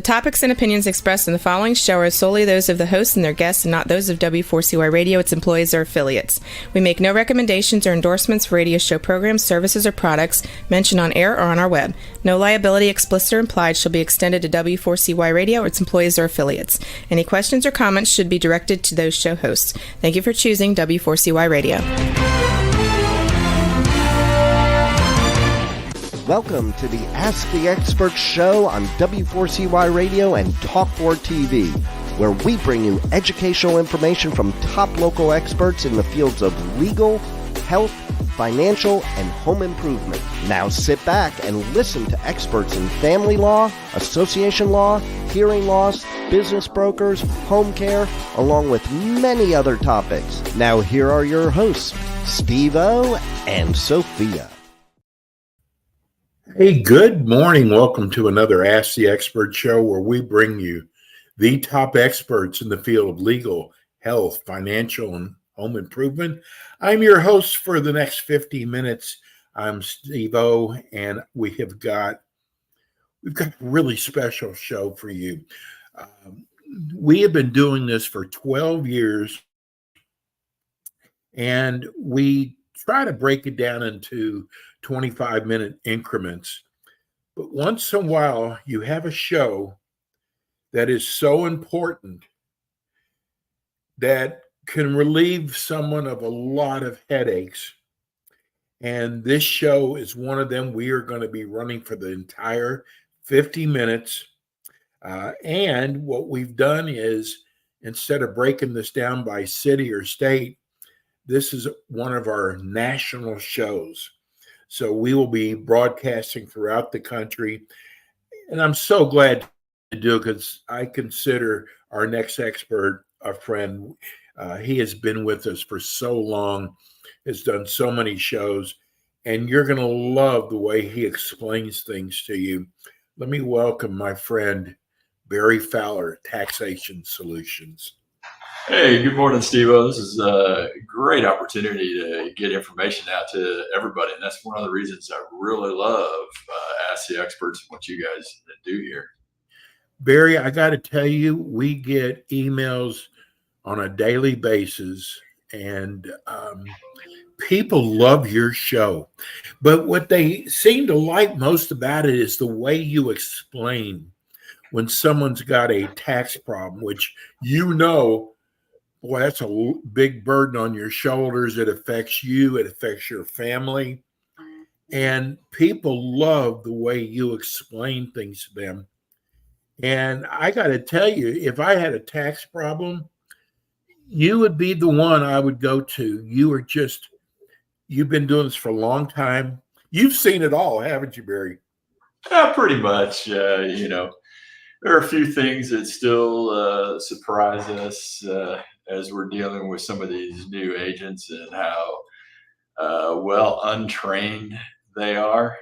topics and opinions expressed in the following show are solely those of the hosts and their guests and not those of W4CY Radio, its employees, or affiliates. We make no recommendations or endorsements for radio show programs, services, or products mentioned on air or on our web. No liability, explicit or implied, shall be extended to W4CY Radio or its employees or affiliates. Any questions or comments should be directed to those show hosts. Thank you for choosing W4CY Radio. Welcome to the Ask the Expert show on W4CY Radio and Talk4 TV, where we bring you educational information from top local experts in the fields of legal, health, financial, and home improvement. Now sit back and listen to experts in family law, association law, hearing loss, business brokers, home care, along with many other topics. Now here are your hosts, Steve-O and Sophia. Hey, good morning. Welcome to another Ask the Expert show where we bring you the top experts in the field of legal, health, financial, and home improvement. I'm your host for the next 50 minutes. I'm Steve-O, and we've got a really special show for you. We have been doing this for 12 years, and we try to break it down into 25-minute increments. But once in a while, you have a show that is so important that can relieve someone of a lot of headaches. And this show is one of them. We are going to be running for the entire 50 minutes. And what we've done is, instead of breaking this down by city or state, this is one of our national shows. So we will be broadcasting throughout the country. And I'm so glad to do it because I consider our next expert a friend. He has been with us for so long, has done so many shows, and you're going to love the way he explains things to you. Let me welcome my friend, Barry Fowler, Taxation Solutions. Hey, good morning, Steve-O. This is a great opportunity to get information out to everybody. And that's one of the reasons I really love Ask the Experts and what you guys do here. Barry, I got to tell you, we get emails on a daily basis, and people love your show. But what they seem to like most about it is the way you explain when someone's got a tax problem, which boy, that's a big burden on your shoulders. It affects you. It affects your family. And people love the way you explain things to them. And I got to tell you, if I had a tax problem, you would be the one I would go to. You've been doing this for a long time. You've seen it all, haven't you, Barry? Pretty much. There are a few things that still surprise us as we're dealing with some of these new agents and how well untrained they are.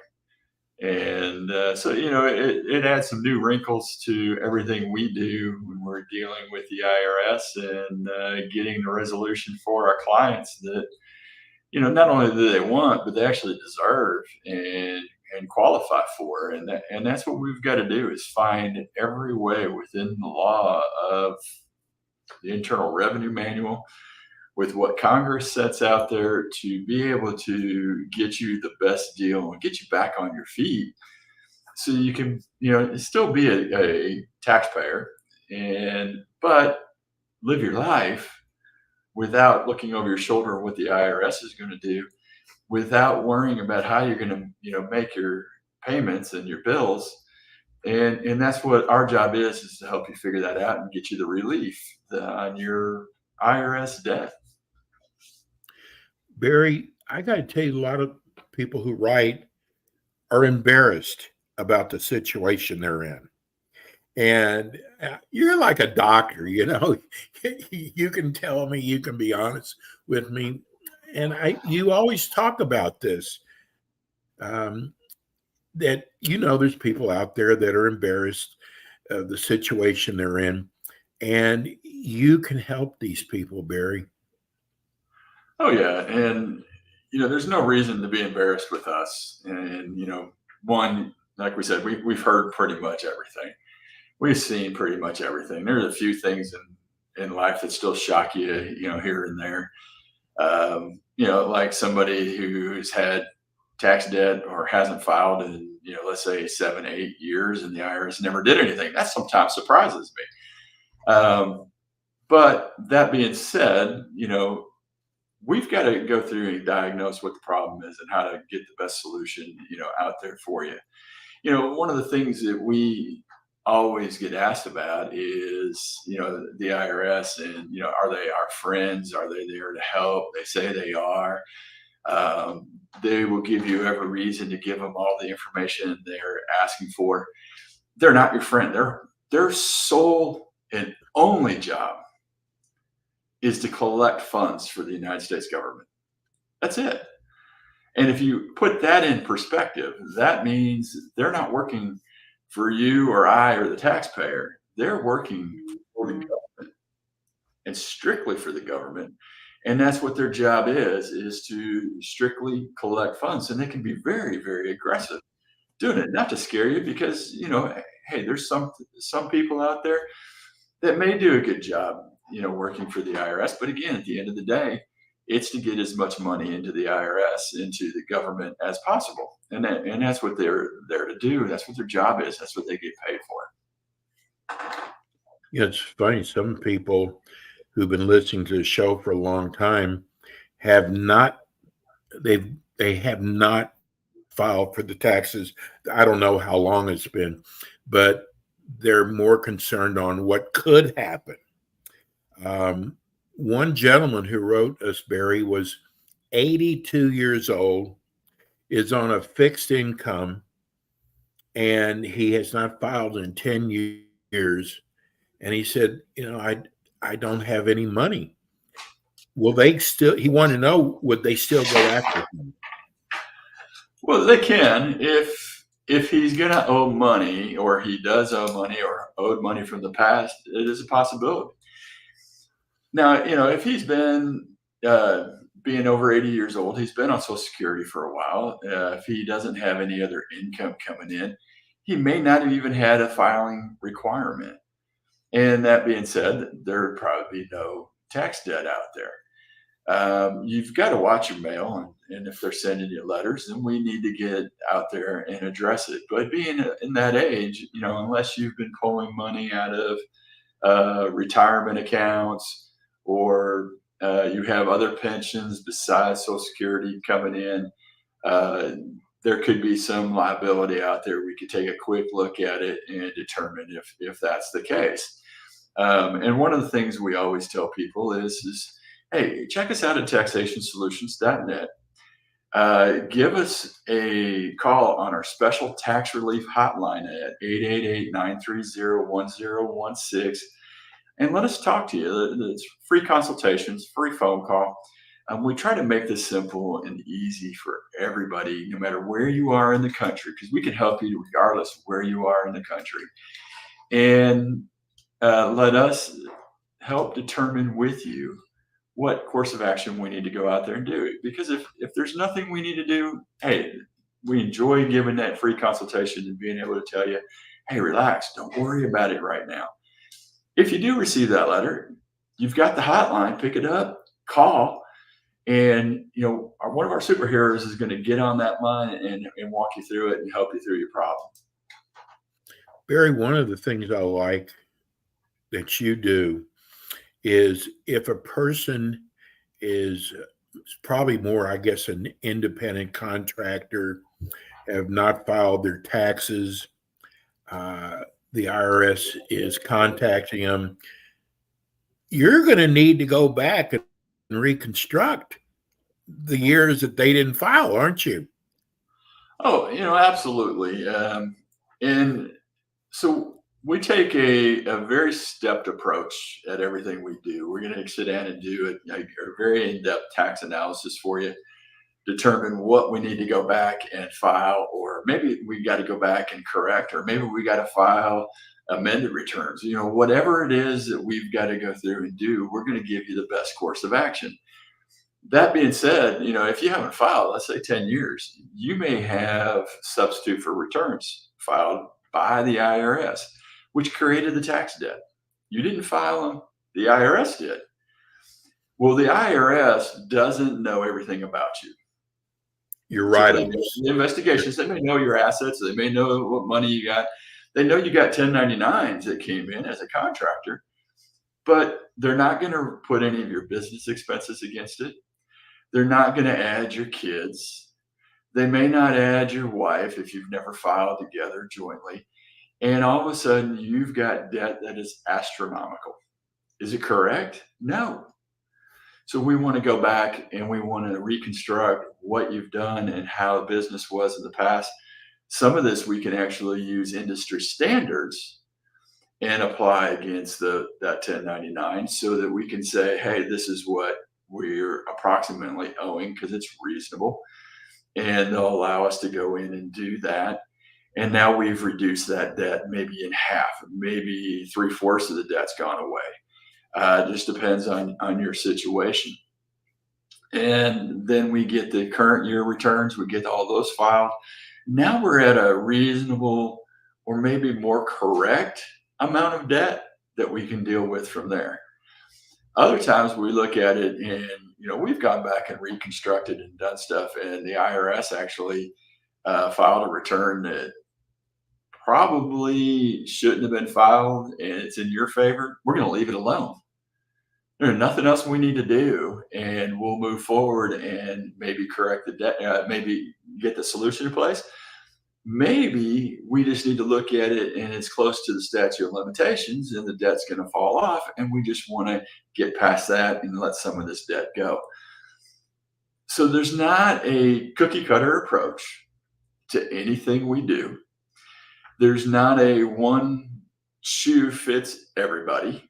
And so it adds some new wrinkles to everything we do when we're dealing with the IRS and getting the resolution for our clients that, not only do they want, but they actually deserve and qualify for. And that's what we've got to do, is find every way within the law of the Internal Revenue Manual, with what Congress sets out there, to be able to get you the best deal and get you back on your feet so you can, still be a taxpayer but live your life without looking over your shoulder at what the IRS is going to do, without worrying about how you're going to, make your payments and your bills. And that's what our job is to help you figure that out and get you the relief on your IRS debt. Barry, I got to tell you, a lot of people who write are embarrassed about the situation they're in. And you're like a doctor, you can tell me, you can be honest with me. And you always talk about this, that, there's people out there that are embarrassed of the situation they're in, and you can help these people, Barry. Oh, yeah. And, there's no reason to be embarrassed with us. And, one, like we said, we've heard pretty much everything. we've seen pretty much everything. There's a few things in life that still shock you, here and there. Like somebody who's had tax debt or hasn't filed in, let's say 7, 8 years, and the IRS never did anything. That sometimes surprises me. But that being said, we've got to go through and diagnose what the problem is and how to get the best solution, out there for you. One of the things that we always get asked about is, the IRS, and, are they our friends? Are they there to help? They say they are. They will give you every reason to give them all the information they're asking for. They're not your friend. Their sole and only job is to collect funds for the United States government. That's it. And if you put that in perspective, that means they're not working for you or I or the taxpayer. They're working for the government and strictly for the government. And that's what their job is to strictly collect funds. And they can be very, very aggressive doing it, not to scare you, because, hey, there's some people out there that may do a good job, working for the IRS. But again, at the end of the day, it's to get as much money into the IRS, into the government as possible. And that's what they're there to do. That's what their job is. That's what they get paid for. Yeah, it's funny. Some people who've been listening to the show for a long time have not, they have not filed for the taxes. I don't know how long it's been, but they're more concerned on what could happen. One gentleman who wrote us, Barry, was 82 years old, is on a fixed income, and he has not filed in 10 years. And he said, I don't have any money. Will they still, he wanted to know, would they still go after him? Well, they can. If he's going to owe money, or he does owe money, or owed money from the past, it is a possibility. Now, if he's been being over 80 years old, he's been on Social Security for a while. If he doesn't have any other income coming in, he may not have even had a filing requirement. And that being said, there would probably be no tax debt out there. You've got to watch your mail, and if they're sending you letters, then we need to get out there and address it. But being in that age, unless you've been pulling money out of retirement accounts, or you have other pensions besides Social Security coming in, there could be some liability out there. We could take a quick look at it and determine if that's the case. And one of the things we always tell people is hey, check us out at taxationsolutions.net. Give us a call on our special tax relief hotline at 888-930-1016. And let us talk to you. It's free consultations, free phone call. We try to make this simple and easy for everybody, no matter where you are in the country, because we can help you regardless of where you are in the country. And let us help determine with you what course of action we need to go out there and do. Because if there's nothing we need to do, hey, we enjoy giving that free consultation and being able to tell you, hey, relax, don't worry about it right now. If you do receive that letter, you've got the hotline, pick it up, call, and one of our superheroes is going to get on that line and walk you through it and help you through your problem. Barry, one of the things I like that you do is, if a person is probably more, I guess, an independent contractor, have not filed their taxes, the IRS is contacting them, you're going to need to go back and reconstruct the years that they didn't file, aren't you? Oh, absolutely. And so we take a very stepped approach at everything we do. We're going to sit down and do a very in-depth tax analysis for you, determine what we need to go back and file, or maybe we got to go back and correct, or maybe we got to file amended returns. Whatever it is that we've got to go through and do, we're going to give you the best course of action. That being said, if you haven't filed, let's say 10 years, you may have substitute for returns filed by the IRS. which created the tax debt. You didn't file them, the IRS did. Well, the IRS doesn't know everything about you. You're right So on this. the investigations, they may know your assets, they may know what money you got. They know you got 1099s that came in as a contractor, but they're not going to put any of your business expenses against it. They're not going to add your kids. They may not add your wife if you've never filed together jointly. And all of a sudden, you've got debt that is astronomical. Is it correct? No. So we want to go back and we want to reconstruct what you've done and how business was in the past. Some of this we can actually use industry standards and apply against that 1099 so that we can say, hey, this is what we're approximately owing because it's reasonable. And they'll allow us to go in and do that. And now we've reduced that debt maybe in half, maybe 3/4 of the debt's gone away. It just depends on your situation. And then we get the current year returns, we get all those filed. Now we're at a reasonable or maybe more correct amount of debt that we can deal with from there. Other times we look at it and, we've gone back and reconstructed and done stuff, and the IRS actually filed a return that probably shouldn't have been filed, and it's in your favor. We're going to leave it alone. There's nothing else we need to do, and we'll move forward and maybe correct the debt, maybe get the solution in place. Maybe we just need to look at it and it's close to the statute of limitations and the debt's going to fall off, and we just want to get past that and let some of this debt go. So there's not a cookie cutter approach to anything we do. There's not a one shoe fits everybody.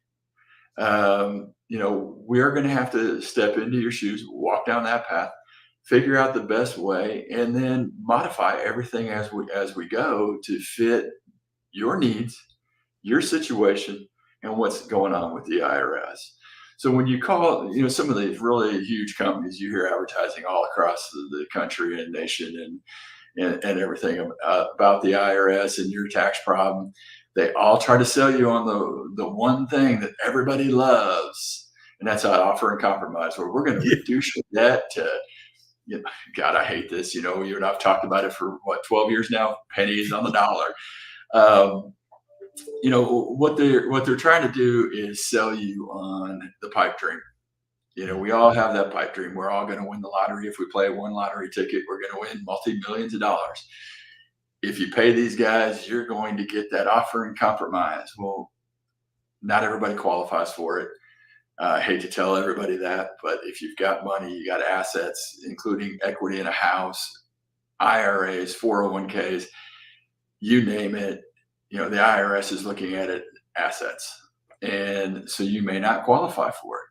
We're going to have to step into your shoes, walk down that path, figure out the best way, and then modify everything as we go to fit your needs, your situation, and what's going on with the IRS. So when you call, some of these really huge companies, you hear advertising all across the country and nation and everything about the IRS and your tax problem. They all try to sell you on the one thing that everybody loves, and that's that offer and compromise, where we're going to reduce your debt to, God, I hate this. You and I've talked about it for 12 years now, pennies on the dollar. What they're trying to do is sell you on the pipe dream. We all have that pipe dream. We're all going to win the lottery. If we play one lottery ticket, we're going to win multi-millions of dollars. If you pay these guys, you're going to get that offer and compromise. Well, not everybody qualifies for it. I hate to tell everybody that, but if you've got money, you got assets, including equity in a house, IRAs, 401ks, you name it, the IRS is looking at it, assets. And so you may not qualify for it.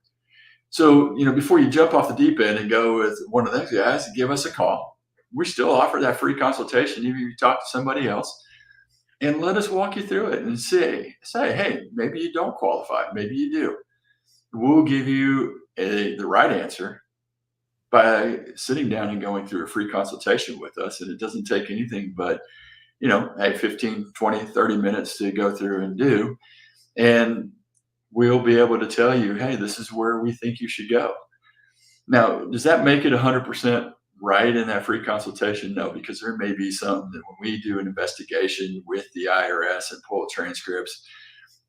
So, before you jump off the deep end and go with one of those guys, give us a call. We still offer that free consultation, even if you talk to somebody else, and let us walk you through it and say, hey, maybe you don't qualify. Maybe you do. We'll give you the right answer by sitting down and going through a free consultation with us. And it doesn't take anything but, 15, 20, 30 minutes to go through and do. And we'll be able to tell you, hey, this is where we think you should go. Now, does that make it 100% right in that free consultation? No, because there may be something that when we do an investigation with the IRS and pull transcripts,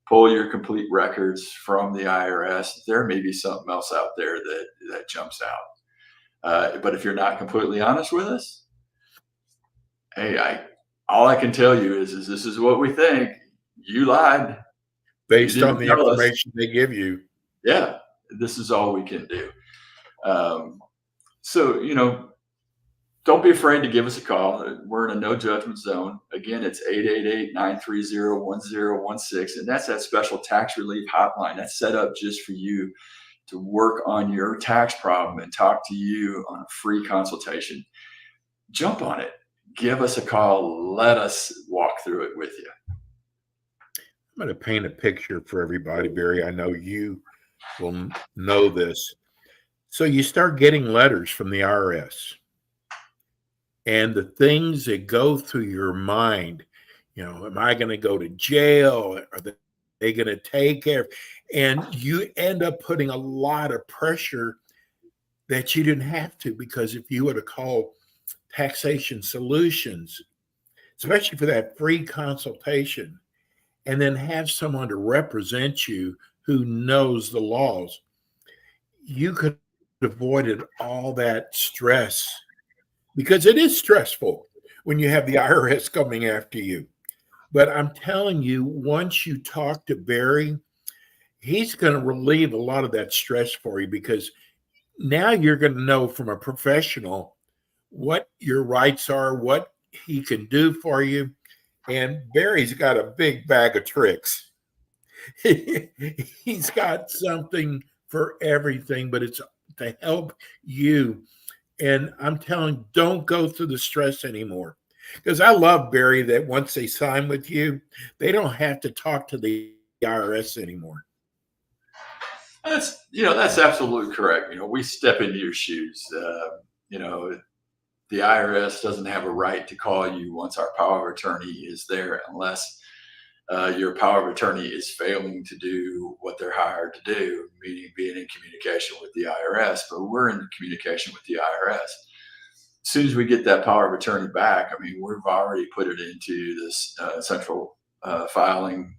pull your complete records from the IRS, there may be something else out there that jumps out. But if you're not completely honest with us, hey, all I can tell you is this is what we think. You lied. Based on the information they give you. Yeah, this is all we can do. Don't be afraid to give us a call. We're in a no judgment zone. Again, it's 888-930-1016. And that's that special tax relief hotline that's set up just for you to work on your tax problem and talk to you on a free consultation. Jump on it. Give us a call. Let us walk through it with you. I'm going to paint a picture for everybody, Barry. I know you will know this. So you start getting letters from the IRS. And the things that go through your mind, Am I going to go to jail? Are they going to take care? And you end up putting a lot of pressure that you didn't have to, because if you would have called Taxation Solutions, especially for that free consultation, and then have someone to represent you who knows the laws, you could have avoided all that stress, because it is stressful when you have the IRS coming after you. But I'm telling you, once you talk to Barry, he's going to relieve a lot of that stress for you, because now you're going to know from a professional what your rights are, what he can do for you. And Barry's got a big bag of tricks. He's got something for everything, but it's to help you. And I'm telling, don't go through the stress anymore. Because I love, Barry, that once they sign with you, they don't have to talk to the IRS anymore. That's absolutely correct. We step into your shoes. The IRS doesn't have a right to call you once our power of attorney is there, unless your power of attorney is failing to do what they're hired to do, meaning being in communication with the IRS. But we're in communication with the IRS. As soon as we get that power of attorney back, we've already put it into this central filing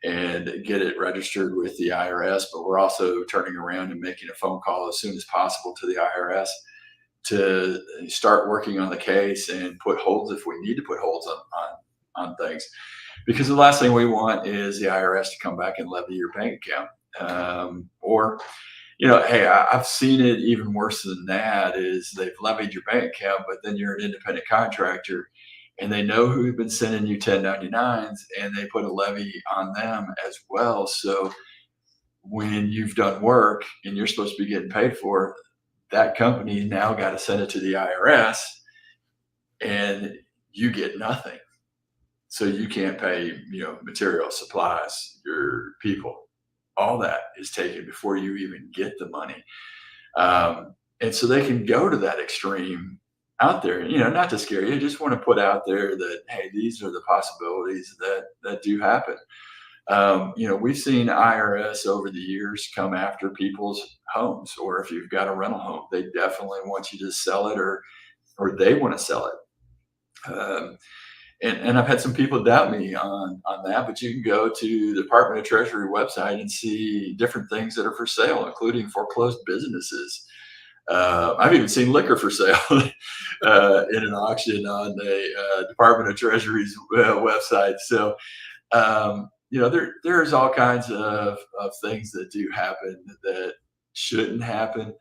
and get it registered with the IRS. But we're also turning around and making a phone call as soon as possible to the IRS to start working on the case and put holds if we need to put holds on things. Because the last thing we want is the IRS to come back and levy your bank account. Hey, I've seen it even worse than that, is they've levied your bank account, but then you're an independent contractor and they know who's been sending you 1099s, and they put a levy on them as well. So when you've done work and you're supposed to be getting paid for it, that company now got to send it to the IRS, and you get nothing. So you can't pay, material, supplies, your people. All that is taken before you even get the money. And so they can go to that extreme out there, not to scare you. Just want to put out there that, hey, these are the possibilities that do happen. We've seen IRS over the years come after people's homes, or if you've got a rental home, they definitely want you to sell it, or they want to sell it. And I've had some people doubt me on that, but you can go to the Department of Treasury website and see different things that are for sale, including foreclosed businesses. I've even seen liquor for sale in an auction on the Department of Treasury's website. So, there's all kinds of things that do happen that shouldn't happen,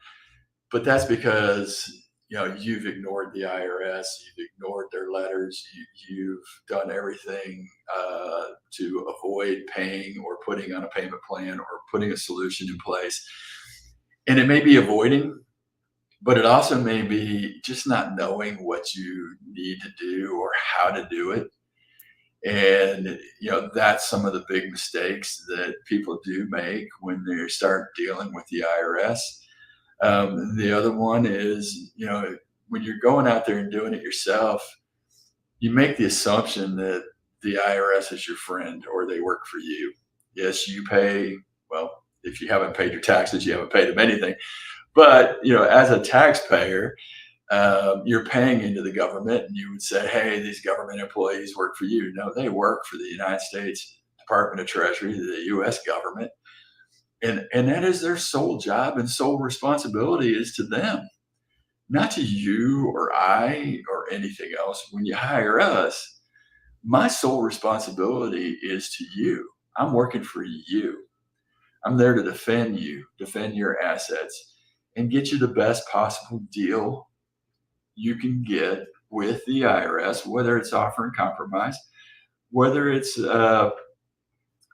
but that's because you've ignored the IRS, you've ignored their letters, you've done everything to avoid paying or putting on a payment plan or putting a solution in place. And it may be avoiding, but it also may be just not knowing what you need to do or how to do it. And, that's some of the big mistakes that people do make when they start dealing with the IRS. The other one is, when you're going out there and doing it yourself, you make the assumption that the IRS is your friend or they work for you. Yes, you pay. Well, if you haven't paid your taxes, you haven't paid them anything. But, as a taxpayer, you're paying into the government, and you would say, hey, these government employees work for you. No, they work for the United States Department of Treasury, the U.S. government. And that is their sole job and sole responsibility is to them, not to you or I or anything else. When you hire us, my sole responsibility is to you. I'm working for you. I'm there to defend you, defend your assets, and get you the best possible deal you can get with the IRS, whether it's offer and compromise, whether it's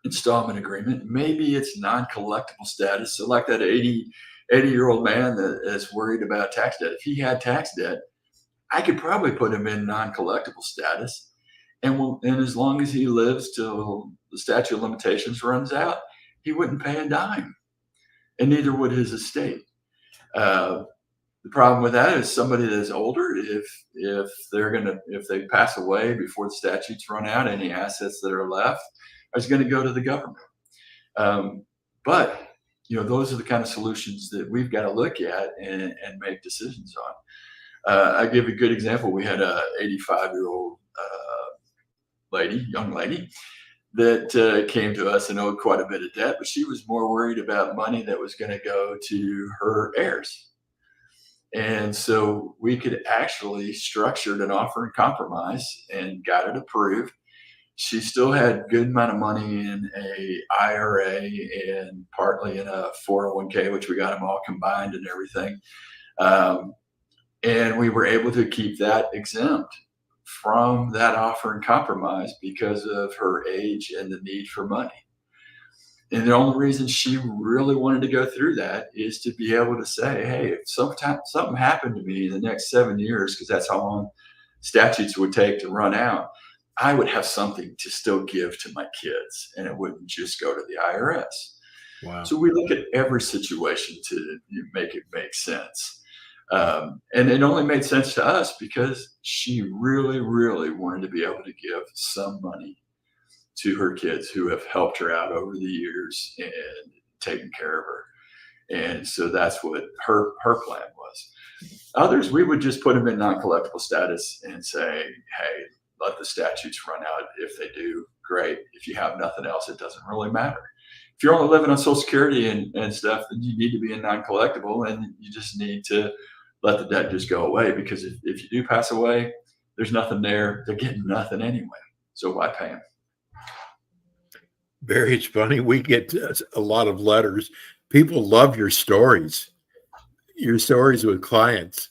installment agreement, maybe it's non-collectible status. So like that 80-year-old man that is worried about tax debt, if he had tax debt, I could probably put him in non-collectible status. And as long as he lives till the statute of limitations runs out, he wouldn't pay a dime, and neither would his estate. The problem with that is somebody that's older, if they pass away before the statutes run out, any assets that are left is going to go to the government. But those are the kind of solutions that we've got to look at and make decisions on. I give a good example. We had a 85-year-old young lady, that came to us and owed quite a bit of debt, but she was more worried about money that was going to go to her heirs. And so we could actually structured an offer in compromise and got it approved. She still had good amount of money in a IRA and partly in a 401k, which we got them all combined and everything. And we were able to keep that exempt from that offer in compromise because of her age and the need for money. And the only reason she really wanted to go through that is to be able to say, hey, if something happened to me in the next 7 years, because that's how long statutes would take to run out, I would have something to still give to my kids, and it wouldn't just go to the IRS. Wow. So we look at every situation to make it make sense. And it only made sense to us because she really, really wanted to be able to give some money to her kids who have helped her out over the years and taken care of her. And so that's what her plan was. Others, we would just put them in non-collectible status and say, hey, let the statutes run out. If they do, great. If you have nothing else, it doesn't really matter. If you're only living on Social Security and stuff, then you need to be in non-collectible, and you just need to let the debt just go away, because if you do pass away, there's nothing there. They're getting nothing anyway. So why pay them? Barry, it's funny. We get a lot of letters. People love your stories with clients.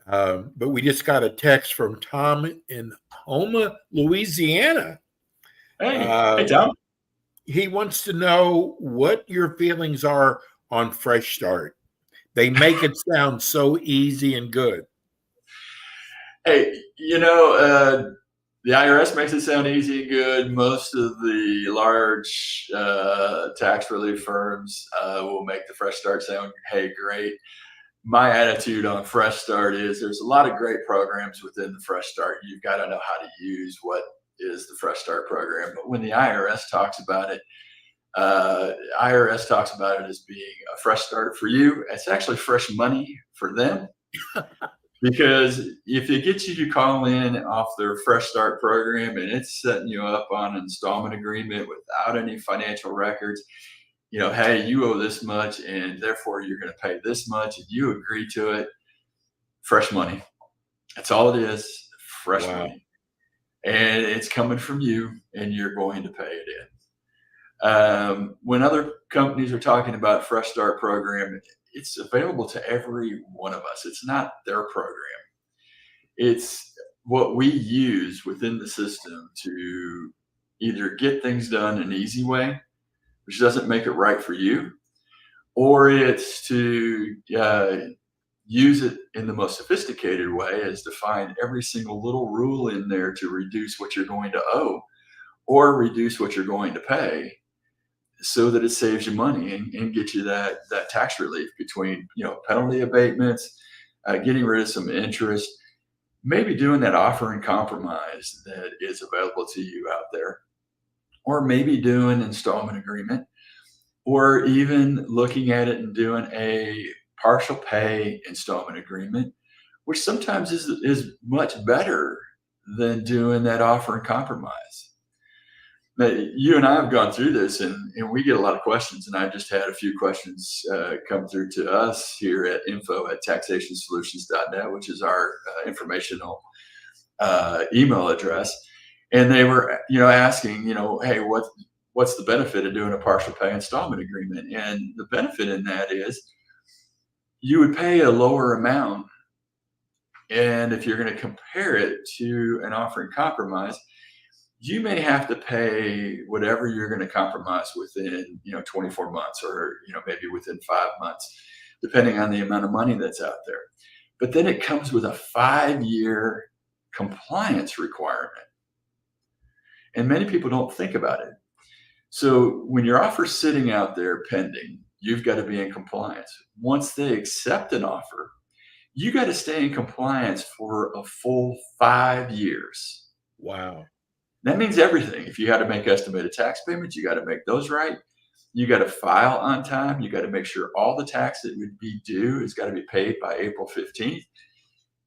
But we just got a text from Tom in Houma, Louisiana. Hey, Tom. He wants to know what your feelings are on Fresh Start. They make it sound so easy and good. Hey, the IRS makes it sound easy and good. Most of the large tax relief firms will make the Fresh Start sound, hey, great. My attitude on Fresh Start is there's a lot of great programs within the Fresh Start. You've got to know how to use what is the Fresh Start program. But when the IRS talks about it, IRS talks about it as being a fresh start for you. It's actually fresh money for them. Because if it gets you to call in off their Fresh Start program and it's setting you up on an installment agreement without any financial records, hey, you owe this much and therefore you're going to pay this much, and you agree to it, fresh money. That's all it is, fresh money. And it's coming from you and you're going to pay it in. When other companies are talking about Fresh Start program, it's available to every one of us. It's not their program. It's what we use within the system to either get things done an easy way, which doesn't make it right for you, or it's to use it in the most sophisticated way, is to find every single little rule in there to reduce what you're going to owe or reduce what you're going to pay, so that it saves you money and get you that tax relief between penalty abatements, getting rid of some interest, maybe doing that offer in compromise that is available to you out there, or maybe doing installment agreement, or even looking at it and doing a partial pay installment agreement, which sometimes is much better than doing that offer in compromise. You and I have gone through this, and we get a lot of questions, and I just had a few questions come through to us here at info@taxationsolutions.net, which is our informational email address. And they were, asking, hey, what's the benefit of doing a partial pay installment agreement? And the benefit in that is you would pay a lower amount. And if you're going to compare it to an offer in compromise, you may have to pay whatever you're going to compromise within, 24 months, or, maybe within 5 months, depending on the amount of money that's out there. But then it comes with a 5-year compliance requirement. And many people don't think about it. So when your offer's sitting out there pending, you've got to be in compliance. Once they accept an offer, you got to stay in compliance for a full 5 years. Wow. That means everything. If you had to make estimated tax payments, you got to make those right. You got to file on time. You got to make sure all the tax that would be due has got to be paid by April 15th.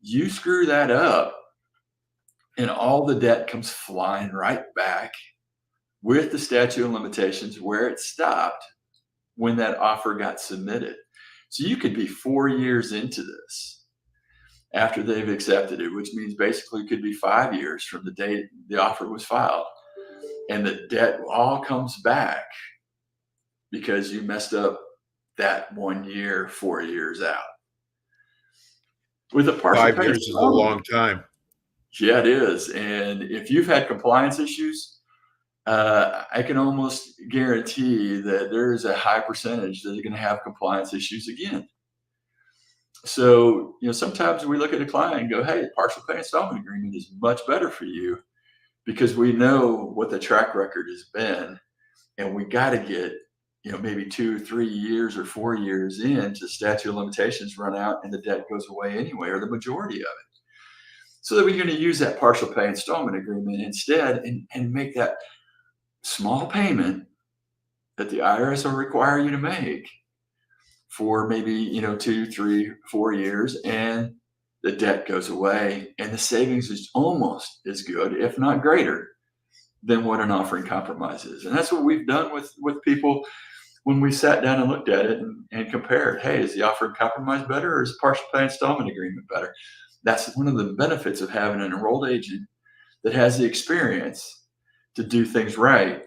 You screw that up, and all the debt comes flying right back with the statute of limitations where it stopped when that offer got submitted. So you could be 4 years into this after they've accepted it, which means basically it could be 5 years from the date the offer was filed. And the debt all comes back because you messed up that 1 year, 4 years out. With a partial 5 years is a long time. Yeah, it is. And if you've had compliance issues, I can almost guarantee that there's a high percentage that are going to have compliance issues again. So, sometimes we look at a client and go, hey, the partial pay installment agreement is much better for you because we know what the track record has been. And we got to get, maybe 2, 3 years or 4 years into statute of limitations run out and the debt goes away anyway, or the majority of it. So that we're going to use that partial pay installment agreement instead and make that small payment that the IRS will require you to make for maybe 2, 3, 4 years, and the debt goes away, and the savings is almost as good, if not greater, than what an offering compromise is. And that's what we've done with people when we sat down and looked at it and compared. Hey, is the offering compromise better, or is the partial pay installment agreement better? That's one of the benefits of having an enrolled agent that has the experience to do things right,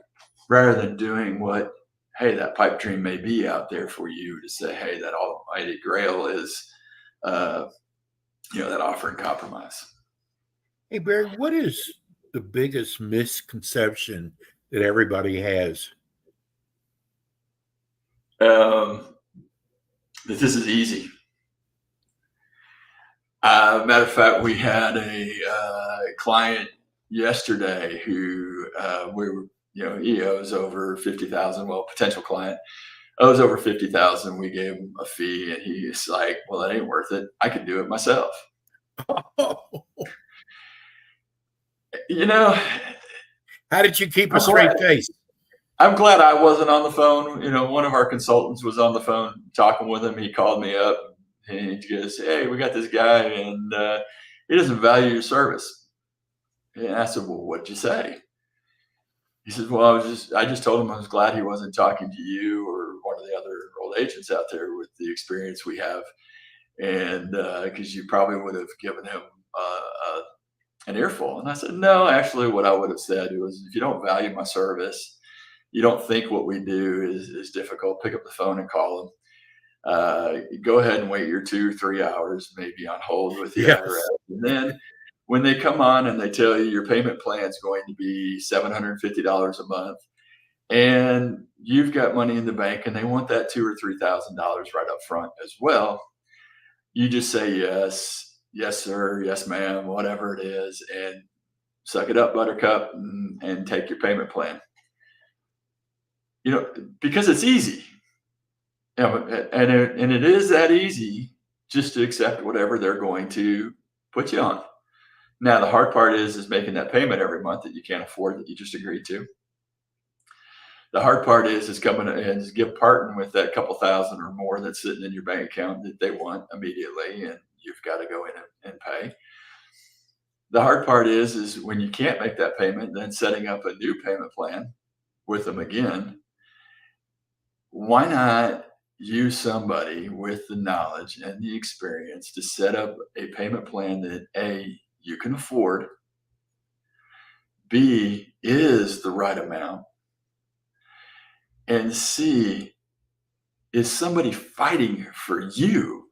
rather than doing what, hey, that pipe dream may be out there for you to say, hey, that almighty grail is, that offering compromise. Hey, Barry, what is the biggest misconception that everybody has? That this is easy. Matter of fact, we had a client yesterday who he owes over $50,000. Well, potential client owes over $50,000. We gave him a fee, and he's like, "Well, that ain't worth it. I can do it myself." How did you keep a straight face? I'm glad I wasn't on the phone. One of our consultants was on the phone talking with him. He called me up and he goes, "Hey, we got this guy, and he doesn't value your service." And I said, "Well, what'd you say?" He says, "Well, I just told him I was glad he wasn't talking to you or one of the other enrolled agents out there with the experience we have, and because you probably would have given him an earful." And I said, "No, actually, what I would have said was, if you don't value my service, you don't think what we do is difficult, pick up the phone and call them. Go ahead and wait your 2-3 hours, maybe on hold with the IRS. And then when they come on and they tell you your payment plan is going to be $750 a month, and you've got money in the bank and they want that $2,000 or $3,000 right up front as well, you just say yes, yes, sir, yes, ma'am, whatever it is, and suck it up, buttercup, and take your payment plan. Because it's easy. And it is that easy just to accept whatever they're going to put you on. Now, the hard part is making that payment every month that you can't afford, that you just agreed to. The hard part is coming and parting with that couple thousand or more that's sitting in your bank account that they want immediately, and you've got to go in and pay. The hard part is when you can't make that payment, then setting up a new payment plan with them again. Why not use somebody with the knowledge and the experience to set up a payment plan that A, you can afford, B, is the right amount, and C, is somebody fighting for you?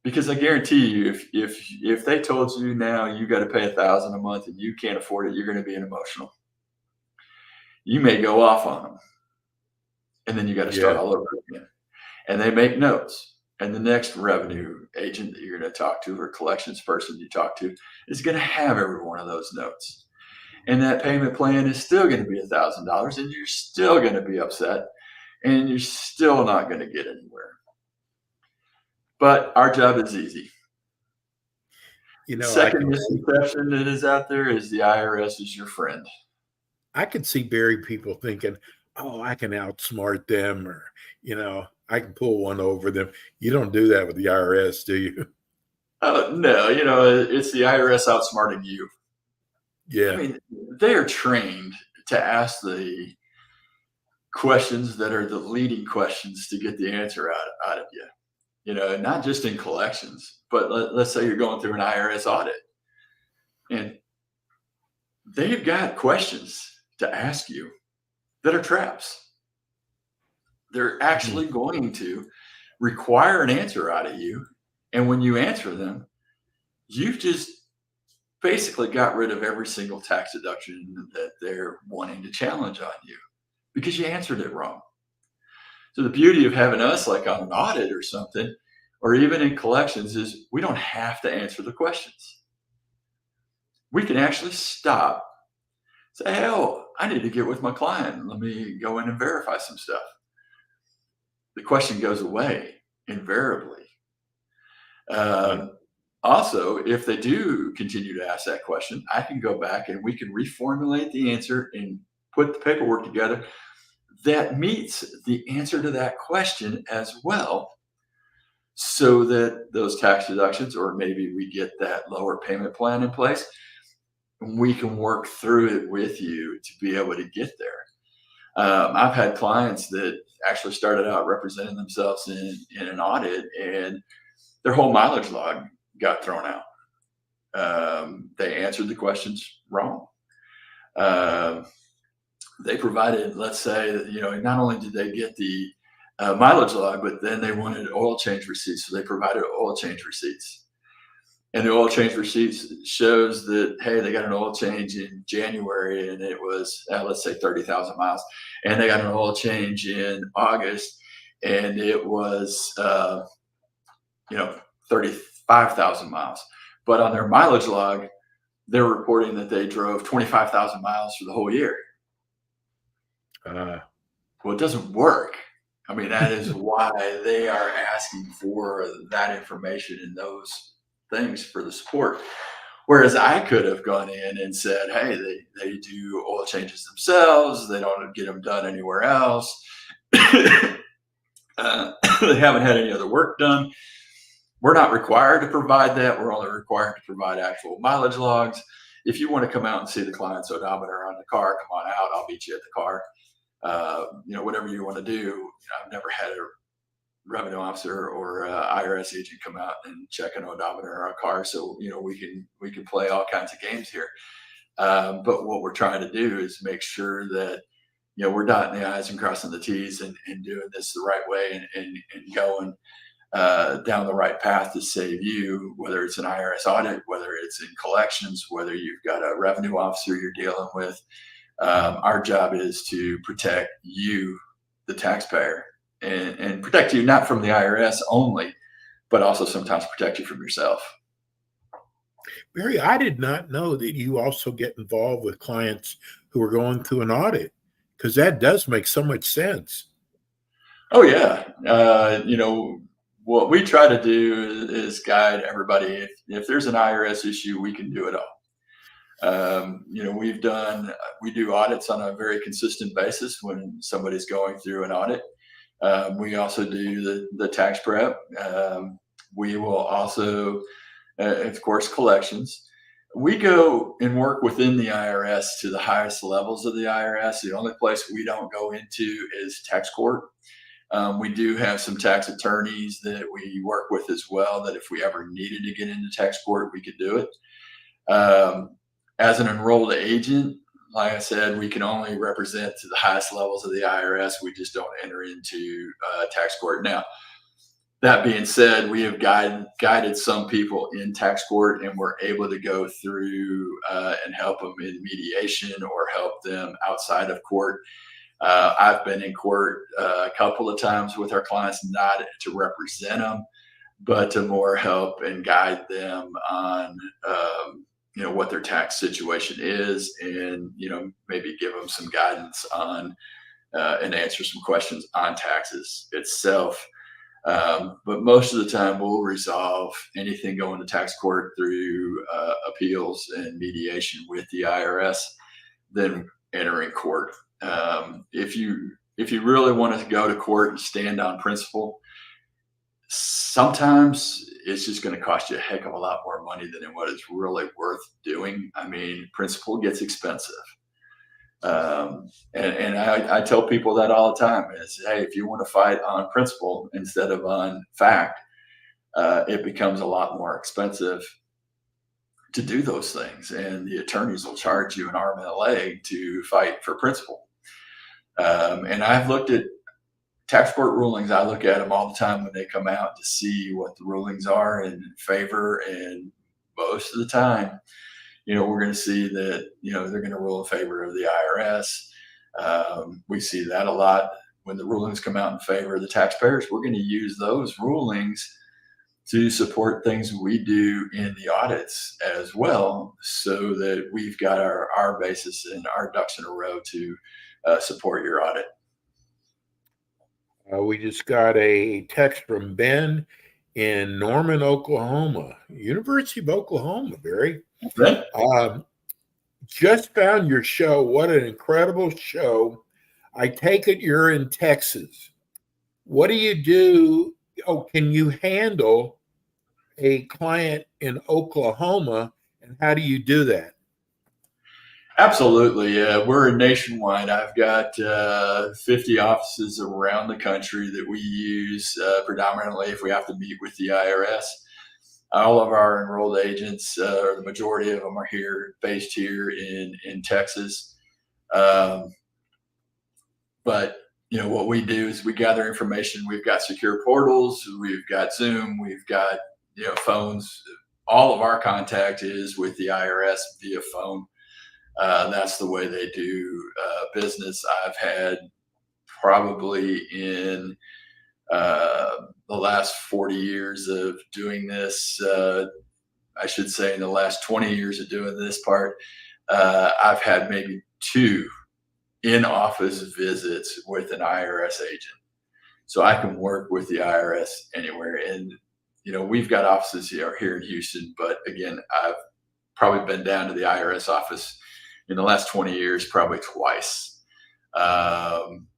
Because I guarantee you, if they told you now you got to pay $1,000 a month and you can't afford it, you're going to be emotional. You may go off on them. And then you got to start all over again. And they make notes. And the next revenue agent that you're going to talk to, or collections person you talk to, is going to have every one of those notes. And that payment plan is still going to be $1,000, and you're still going to be upset, and you're still not going to get anywhere. but our job is easy. You The know, I second could misconception that is out there is the IRS is your friend. I could see Barry people thinking, "Oh, I can outsmart them," or I can pull one over them. You don't do that with the IRS, do you? No, it's the IRS outsmarting you. I Yeah. mean, they are trained to ask the questions that are the leading questions to get the answer out of you. Not just in collections, but let's say you're going through an IRS audit and they've got questions to ask you that are traps. They're Mhm. actually going to require an answer out of you. And when you answer them, you've just basically got rid of every single tax deduction that they're wanting to challenge on you because you answered it wrong. So the beauty of having us like on an audit or something, or even in collections, is we don't have to answer the questions. We can actually stop, say, oh, I need to get with my client. Let me go in and verify some stuff. The question goes away invariably. Yeah. Also, if they do continue to ask that question, I can go back and we can reformulate the answer and put the paperwork together that meets the answer to that question as well, so that those tax deductions, or maybe we get that lower payment plan in place, and we can work through it with you to be able to get there. I've had clients that actually started out representing themselves in an audit, and their whole mileage log got thrown out. They answered the questions wrong. They provided, let's say, not only did they get the mileage log, but then they wanted oil change receipts. So they provided oil change receipts. And the oil change receipts shows that, hey, they got an oil change in January and it was, let's say 30,000 miles. And they got an oil change in August and it was, 35,000 miles. But on their mileage log, they're reporting that they drove 25,000 miles for the whole year. Well, it doesn't work. I mean, that is why they are asking for that information and those things for the support. Whereas I could have gone in and said, hey, they do oil changes themselves. They don't get them done anywhere else. They haven't had any other work done. We're not required to provide that. We're only required to provide actual mileage logs. If you want to come out and see the client's odometer on the car, come on out. I'll meet you at the car. Whatever you want to do. I've never had a revenue officer or IRS agent come out and check an odometer on a car. So, we can play all kinds of games here. But what we're trying to do is make sure that, we're dotting the I's and crossing the T's and doing this the right way and going down the right path to save you, whether it's an IRS audit, whether it's in collections, whether you've got a revenue officer you're dealing with. Our job is to protect you, the taxpayer, and protect you not from the IRS only, but also sometimes protect you from yourself. Barry, I did not know that you also get involved with clients who are going through an audit, because that does make so much sense. Oh yeah. What we try to do is guide everybody. If there's an IRS issue, we can do it all. We do audits on a very consistent basis when somebody's going through an audit. We also do the tax prep. We will also, of course, collections. We go and work within the IRS to the highest levels of the IRS. The only place we don't go into is tax court. We do have some tax attorneys that we work with as well, that if we ever needed to get into tax court, we could do it. As an enrolled agent, like I said, we can only represent to the highest levels of the IRS. We just don't enter into tax court. Now, that being said, we have guided some people in tax court, and we're able to go through and help them in mediation or help them outside of court. I've been in court a couple of times with our clients, not to represent them, but to more help and guide them on what their tax situation is, and maybe give them some guidance on and answer some questions on taxes itself. But most of the time, we'll resolve anything going to tax court through appeals and mediation with the IRS, then entering court. If you really want to go to court and stand on principle, sometimes it's just going to cost you a heck of a lot more money than what it's really worth doing. I mean, principle gets expensive. And I tell people that all the time is, hey, if you want to fight on principle instead of on fact, it becomes a lot more expensive to do those things. And the attorneys will charge you an arm and a leg to fight for principle. And I've looked at tax court rulings. I look at them all the time when they come out to see what the rulings are in favor. And most of the time, we're going to see that, they're going to rule in favor of the IRS. We see that a lot when the rulings come out in favor of the taxpayers. We're going to use those rulings to support things we do in the audits as well, so that we've got our basis and our ducks in a row to support your audit. We just got a text from Ben in Norman, Oklahoma, University of Oklahoma, Barry. Okay. Just found your show. What an incredible show. I take it you're in Texas. What do you do? Oh, can you handle a client in Oklahoma, and how do you do that? Absolutely. We're nationwide. I've got 50 offices around the country that we use predominantly if we have to meet with the IRS. All of our enrolled agents, or the majority of them, are based here in Texas. But what we do is we gather information. We've got secure portals. We've got Zoom. We've got phones. All of our contact is with the IRS via phone. That's the way they do business. I've had probably in the last 40 years of doing this, I should say in the last 20 years of doing this part, I've had maybe 2 in-office visits with an IRS agent. So I can work with the IRS anywhere. And, we've got offices here in Houston, but again, I've probably been down to the IRS office in the last 20 years, probably twice. And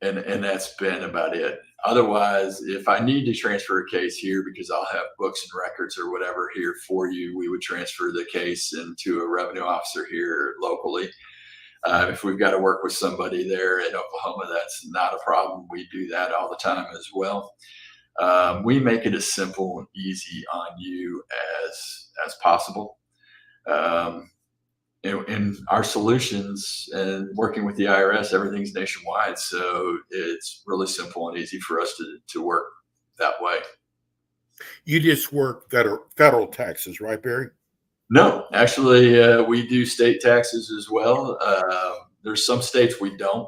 that's been about it. Otherwise, if I need to transfer a case here because I'll have books and records or whatever here for you, we would transfer the case into a revenue officer here locally. If we've got to work with somebody there in Oklahoma, that's not a problem. We do that all the time as well. We make it as simple and easy on you as possible. In our solutions and working with the IRS, everything's nationwide. So it's really simple and easy for us to work that way. You just work federal taxes, right, Barry? No, actually, we do state taxes as well. There's some states we don't.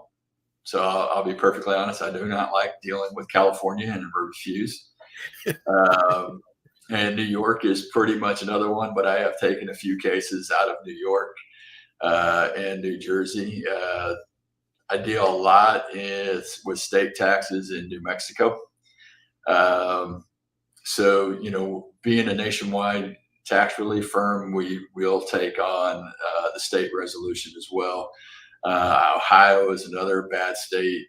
So I'll be perfectly honest. I do not like dealing with California and refuse. And New York is pretty much another one, but I have taken a few cases out of New York and New Jersey. I deal a lot with state taxes in New Mexico. So, being a nationwide tax relief firm, we'll take on the state resolution as well. Ohio is another bad state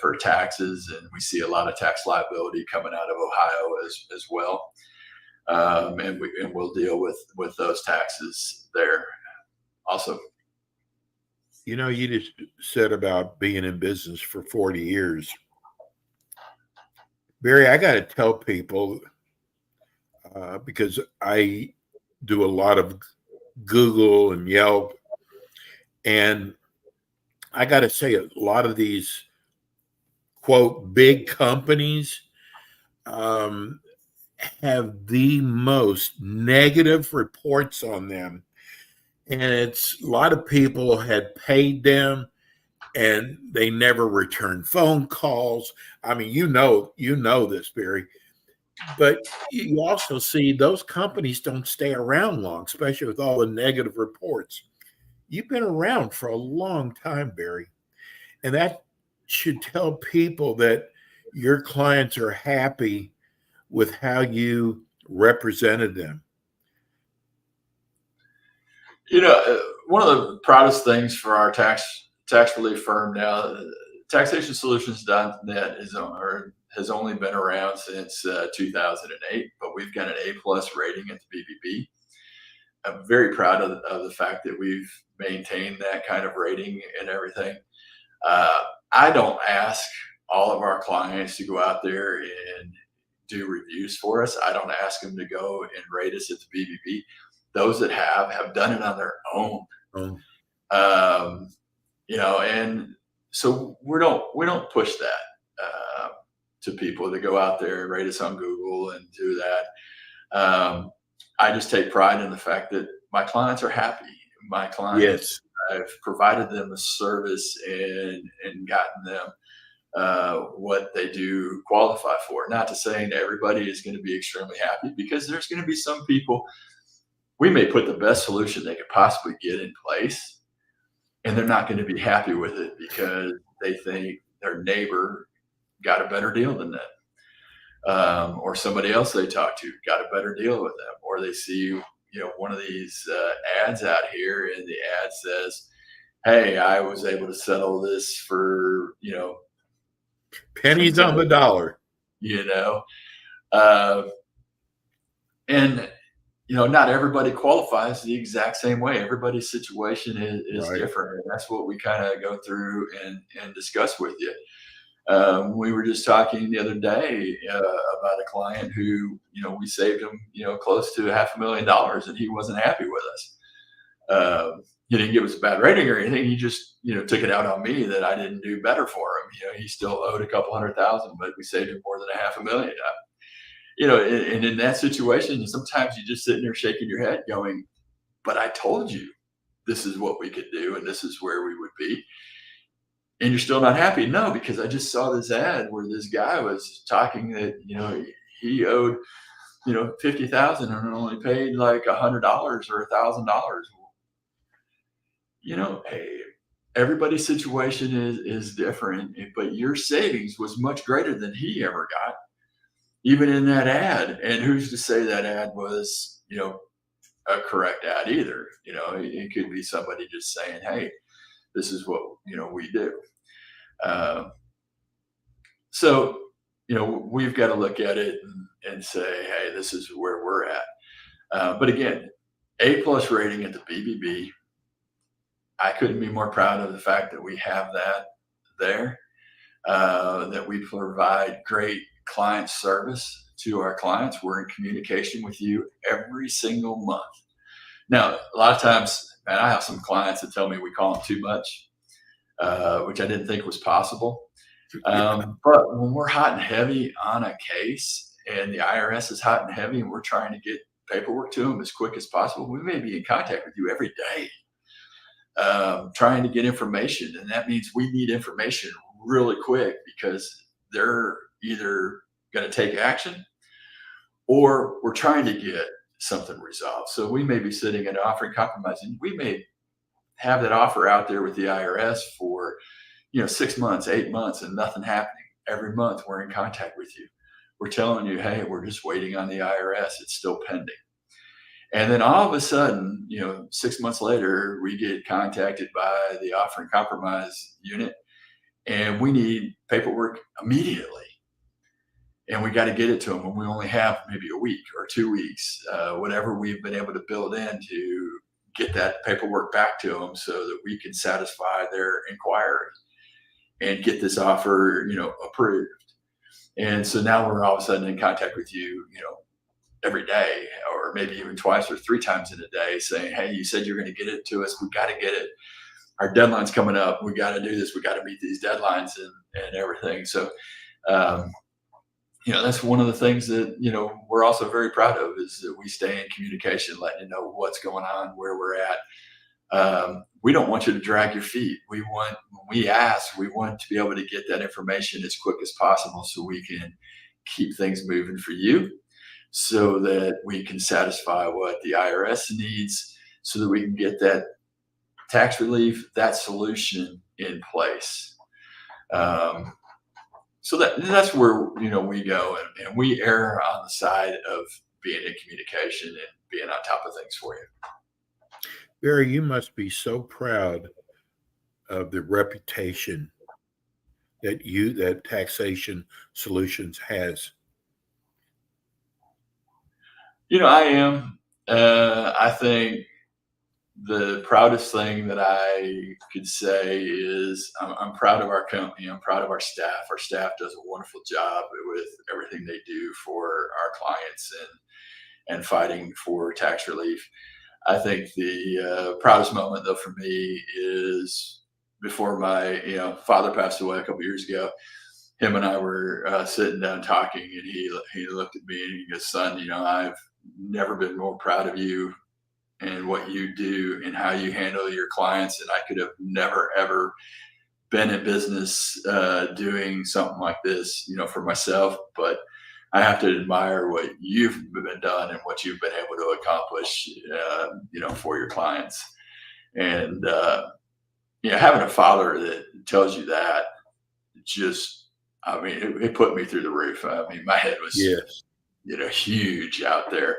for taxes, and we see a lot of tax liability coming out of Ohio as well. And we'll deal with those taxes there also. You just said about being in business for 40 years. Barry, I got to tell people, because I do a lot of Google and Yelp, and I got to say a lot of these, quote, big companies have the most negative reports on them. And it's a lot of people had paid them and they never returned phone calls. I mean, you know this, Barry. But you also see those companies don't stay around long, especially with all the negative reports. You've been around for a long time, Barry. And that should tell people that, your clients are happy with how you represented them? One of the proudest things for our tax relief firm now, taxationsolutions.net has only been around since 2008, but we've got an A+ rating at the BBB. I'm very proud of the fact that we've maintained that kind of rating and everything. I don't ask all of our clients to go out there and do reviews for us. I don't ask them to go and rate us at the BBB. Those that have done it on their own. And so we don't push that to people to go out there and rate us on Google and do that. I just take pride in the fact that my clients are happy. My clients, I've provided them a service and gotten them what they do qualify for. Not to say that everybody is going to be extremely happy, because there's going to be some people, we may put the best solution they could possibly get in place, and they're not going to be happy with it because they think their neighbor got a better deal than them, or somebody else they talk to got a better deal with them, or they see one of these ads out here, and the ad says, "Hey, I was able to settle this for pennies on the dollar," and not everybody qualifies the exact same way. Everybody's situation is Right. different. And that's what we kind of go through and discuss with you. We were just talking the other day about a client who, we saved him, close to $500,000, and he wasn't happy with us. He didn't give us a bad rating or anything. He just, took it out on me that I didn't do better for him. He still owed a couple $100,000, but we saved him more than $500,000. And in that situation, sometimes you're just sitting there shaking your head going, but I told you this is what we could do and this is where we would be. And you're still not happy? No, because I just saw this ad where this guy was talking that, he owed, $50,000 and only paid like $100 or $1,000. Hey, everybody's situation is different, but your savings was much greater than he ever got, even in that ad. And who's to say that ad was, a correct ad either? It could be somebody just saying, hey, this is what, we do. So, we've got to look at it and say, hey, this is where we're at. But again, A+ rating at the BBB. I couldn't be more proud of the fact that we have that there, that we provide great client service to our clients. We're in communication with you every single month. Now, a lot of times, man, I have some clients that tell me we call them too much, which I didn't think was possible. But when we're hot and heavy on a case and the IRS is hot and heavy and we're trying to get paperwork to them as quick as possible, we may be in contact with you every day, trying to get information. And that means we need information really quick because they're either going to take action or we're trying to get something resolved. So we may be sitting and offering compromise, and we may have that offer out there with the IRS for 6 months, 8 months, and nothing happening. Every month we're in contact with you. We're telling you, hey, we're just waiting on the IRS. It's still pending. And then all of a sudden, 6 months later, we get contacted by the offering compromise unit, and we need paperwork immediately. And we got to get it to them, and we only have maybe a week or 2 weeks, whatever we've been able to build in to get that paperwork back to them so that we can satisfy their inquiry and get this offer, approved. And so now we're all of a sudden in contact with you, every day, or maybe even twice or 3 times in a day, saying, hey, you said you're going to get it to us. We got to get it. Our deadline's coming up. We got to do this. We got to meet these deadlines and everything. So, that's one of the things that, we're also very proud of, is that we stay in communication, letting you know what's going on, where we're at. We don't want you to drag your feet. When we ask, we want to be able to get that information as quick as possible so we can keep things moving for you, so that we can satisfy what the IRS needs, so that we can get that tax relief, that solution in place. So that's where, we go, and we err on the side of being in communication and being on top of things for you. Barry, you must be so proud of the reputation that Taxation Solutions has. I am. I think the proudest thing that I could say is I'm proud of our company. I'm proud of our staff. Our staff does a wonderful job with everything they do for our clients and fighting for tax relief. I think the proudest moment, though, for me is before my father passed away a couple years ago. Him and I were sitting down talking, and he looked at me and he goes, "Son, I've never been more proud of you and what you do and how you handle your clients. And I could have never, ever been in business doing something like this, for myself. But I have to admire what you've been done and what you've been able to accomplish, for your clients." And, having a father that tells you that it put me through the roof. My head was, huge out there.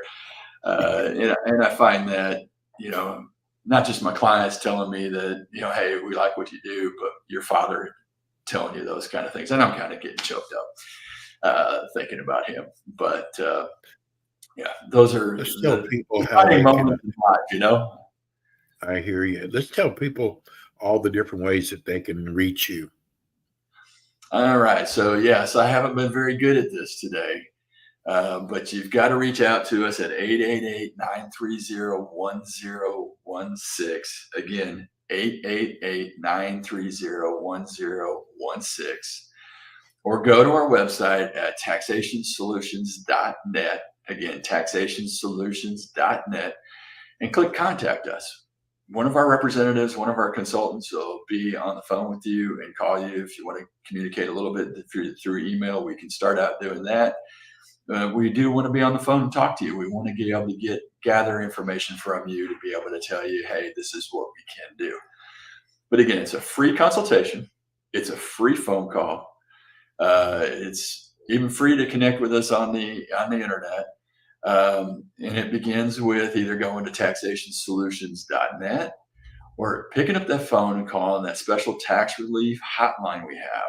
And I find that, not just my clients telling me that, hey, we like what you do, but your father telling you those kind of things. And I'm kind of getting choked up thinking about him. But those are Let's tell people how they moments in life, I hear you. Let's tell people all the different ways that they can reach you. All right. So, yes, I haven't been very good at this today. But you've got to reach out to us at 888-930-1016. Again, 888-930-1016. Or go to our website at taxationsolutions.net. Again, taxationsolutions.net, and click Contact Us. One of our representatives, one of our consultants will be on the phone with you and call you if you want to communicate a little bit through email. We can start out doing that. We do want to be on the phone and talk to you. We want to be able to gather information from you to be able to tell you, hey, this is what we can do. But again, it's a free consultation. It's a free phone call. It's even free to connect with us on the internet. And it begins with either going to taxationsolutions.net or picking up that phone and calling that special tax relief hotline we have.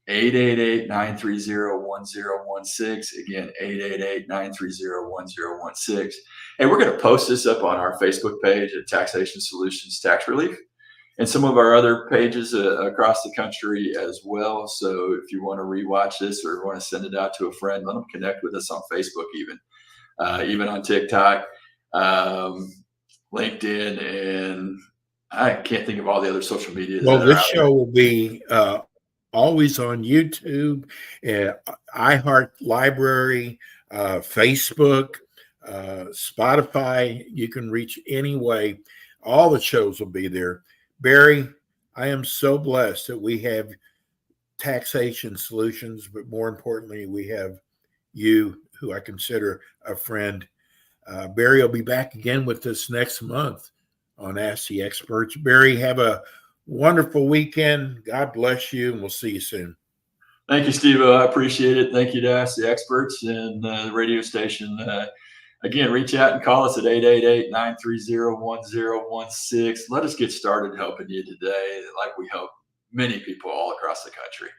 888-930-1016. Again, 888-930-1016. And we're going to post this up on our Facebook page at Taxation Solutions Tax Relief and some of our other pages across the country as well. So if you want to rewatch this or want to send it out to a friend, let them connect with us on Facebook even on TikTok, LinkedIn, and I can't think of all the other social media. Well, this show will be always on YouTube, iHeart Library, Facebook, Spotify. You can reach any way. All the shows will be there. Barry, I am so blessed that we have Taxation Solutions, but more importantly, we have you, who I consider a friend. Barry will be back again with us next month on Ask the Experts. Barry, have a wonderful weekend. God bless you, and we'll see you soon. Thank you, Steve. I appreciate it. Thank you to Ask the Experts and the radio station. Again, reach out and call us at 888-930-1016. Let us get started helping you today, like we help many people all across the country.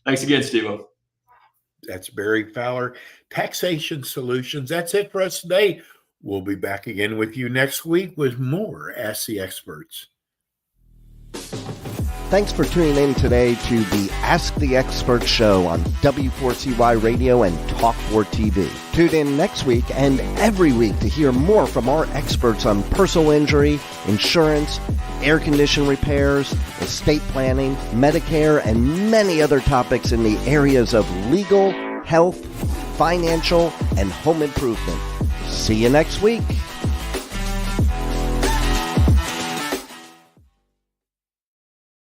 Thanks again, Steve. That's Barry Fowler, Taxation Solutions. That's it for us today. We'll be back again with you next week with more Ask the Experts. Thanks for tuning in today to the Ask the Expert show on W4CY Radio and Talk4 TV. Tune in next week and every week to hear more from our experts on personal injury, insurance, air condition repairs, estate planning, Medicare, and many other topics in the areas of legal, health, financial, and home improvement. See you next week.